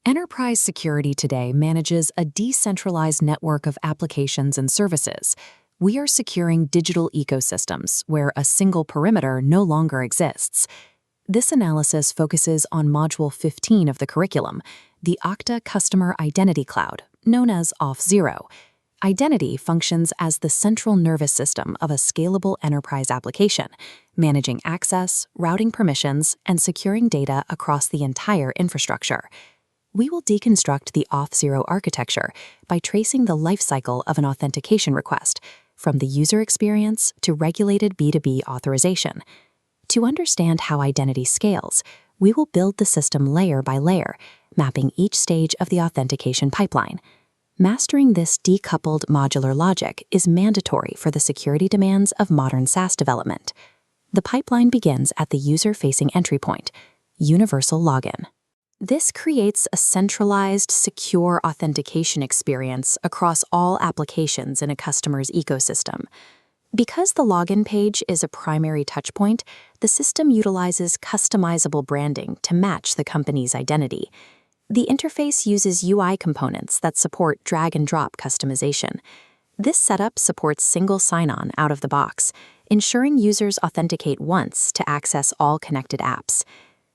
Enterprise security today manages a decentralized network of applications and services. We are securing digital ecosystems where a single perimeter no longer exists. This analysis focuses on Module 15 of the curriculum, the Okta Customer Identity Cloud, known as Auth0. Identity functions as the central nervous system of a scalable enterprise application, managing access, routing permissions, and securing data across the entire infrastructure. We will deconstruct the Auth0 architecture by tracing the lifecycle of an authentication request, from the user experience to regulated B2B authorization. To understand how identity scales, we will build the system layer by layer, mapping each stage of the authentication pipeline. Mastering this decoupled modular logic is mandatory for the security demands of modern SaaS development. The pipeline begins at the user-facing entry point, universal login. This creates a centralized, secure authentication experience across all applications in a customer's ecosystem. Because the login page is a primary touchpoint, the system utilizes customizable branding to match the company's identity. The interface uses UI components that support drag-and-drop customization. This setup supports single sign-on out of the box, ensuring users authenticate once to access all connected apps.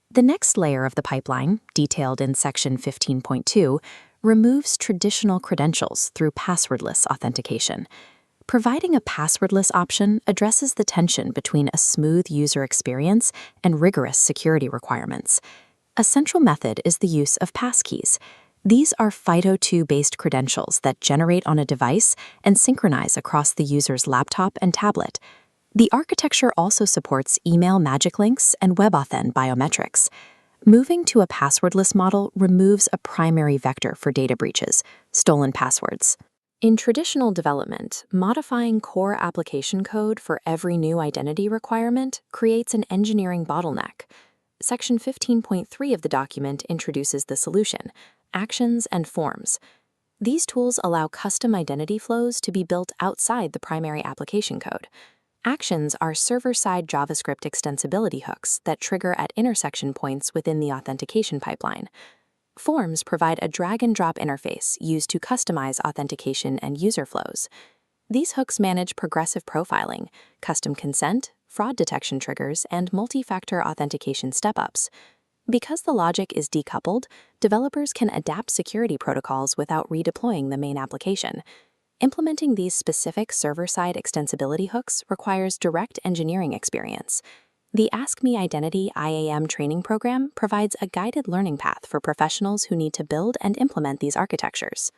The next layer of the pipeline, detailed in Section 15.2, removes traditional credentials through passwordless authentication. Providing a passwordless option addresses the tension between a smooth user experience and rigorous security requirements. A central method is the use of Passkeys. These are FIDO2-based credentials that generate on a device and synchronize across the user's laptop and tablet. The architecture also supports email magic links and WebAuthn biometrics. Moving to a passwordless model removes a primary vector for data breaches, stolen passwords. In traditional development, modifying core application code for every new identity requirement creates an engineering bottleneck. Section 15.3 of the document introduces the solution: actions and forms. These tools allow custom identity flows to be built outside the primary application code. Actions are server-side JavaScript extensibility hooks that trigger at intersection points within the authentication pipeline. Forms provide a drag-and-drop interface used to customize authentication and user flows. These hooks manage progressive profiling, custom consent, fraud detection triggers, and multi-factor authentication step-ups. Because the logic is decoupled, developers can adapt security protocols without redeploying the main application. Implementing these specific server-side extensibility hooks requires direct engineering experience. The Askmeidentity IAM training program provides a guided learning path for professionals who need to build and implement these architectures.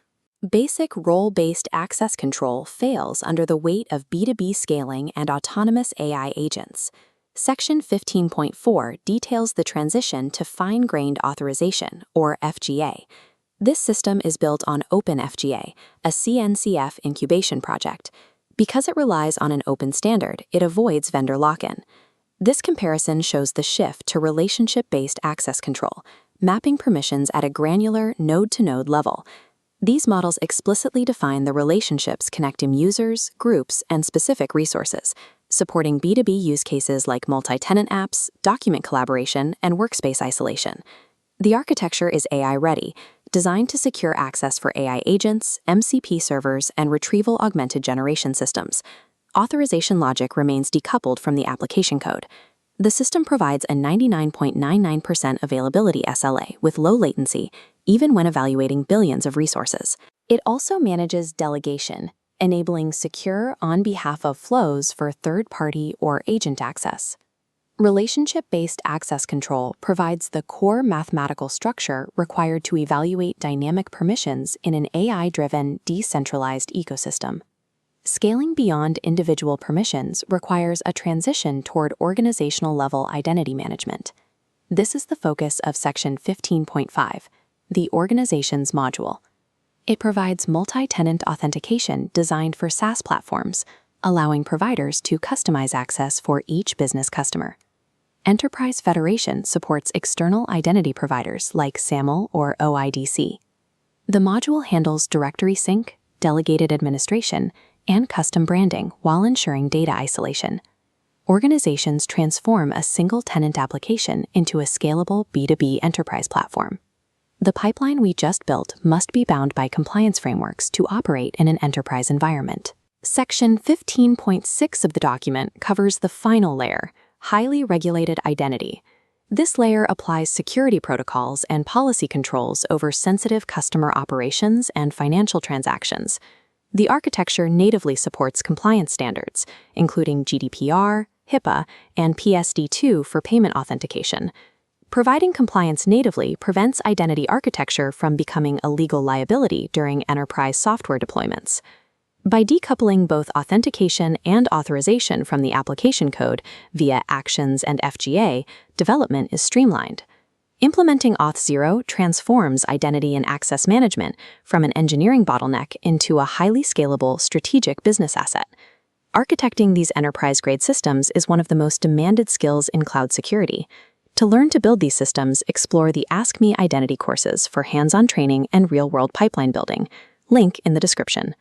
Basic role-based access control fails under the weight of B2B scaling and autonomous AI agents. Section 15.4 details the transition to fine-grained authorization, or FGA. This system is built on OpenFGA, a CNCF incubation project. Because it relies on an open standard, it avoids vendor lock-in. This comparison shows the shift to relationship-based access control, mapping permissions at a granular node-to-node level. These models explicitly define the relationships connecting users, groups, and specific resources, supporting B2B use cases like multi-tenant apps, document collaboration, and workspace isolation. The architecture is AI-ready, designed to secure access for AI agents, MCP servers, and retrieval-augmented generation systems. Authorization logic remains decoupled from the application code. The system provides a 99.99% availability SLA with low latency, even when evaluating billions of resources. It also manages delegation, enabling secure on-behalf of flows for third-party or agent access. Relationship-based access control provides the core mathematical structure required to evaluate dynamic permissions in an AI-driven, decentralized ecosystem. Scaling beyond individual permissions requires a transition toward organizational-level identity management. This is the focus of Section 15.5, the Organizations module. It provides multi-tenant authentication designed for SaaS platforms, allowing providers to customize access for each business customer. Enterprise Federation supports external identity providers like SAML or OIDC. The module handles directory sync, delegated administration, and custom branding while ensuring data isolation. Organizations transform a single-tenant application into a scalable B2B enterprise platform. The pipeline we just built must be bound by compliance frameworks to operate in an enterprise environment. Section 15.6 of the document covers the final layer, highly regulated identity. This layer applies security protocols and policy controls over sensitive customer operations and financial transactions. The architecture natively supports compliance standards, including GDPR, HIPAA, and PSD2 for payment authentication. Providing compliance natively prevents identity architecture from becoming a legal liability during enterprise software deployments. By decoupling both authentication and authorization from the application code via actions and FGA, development is streamlined. Implementing Auth0 transforms identity and access management from an engineering bottleneck into a highly scalable strategic business asset. Architecting these enterprise-grade systems is one of the most demanded skills in cloud security. To learn to build these systems, explore the Askmeidentity courses for hands-on training and real-world pipeline building. Link in the description.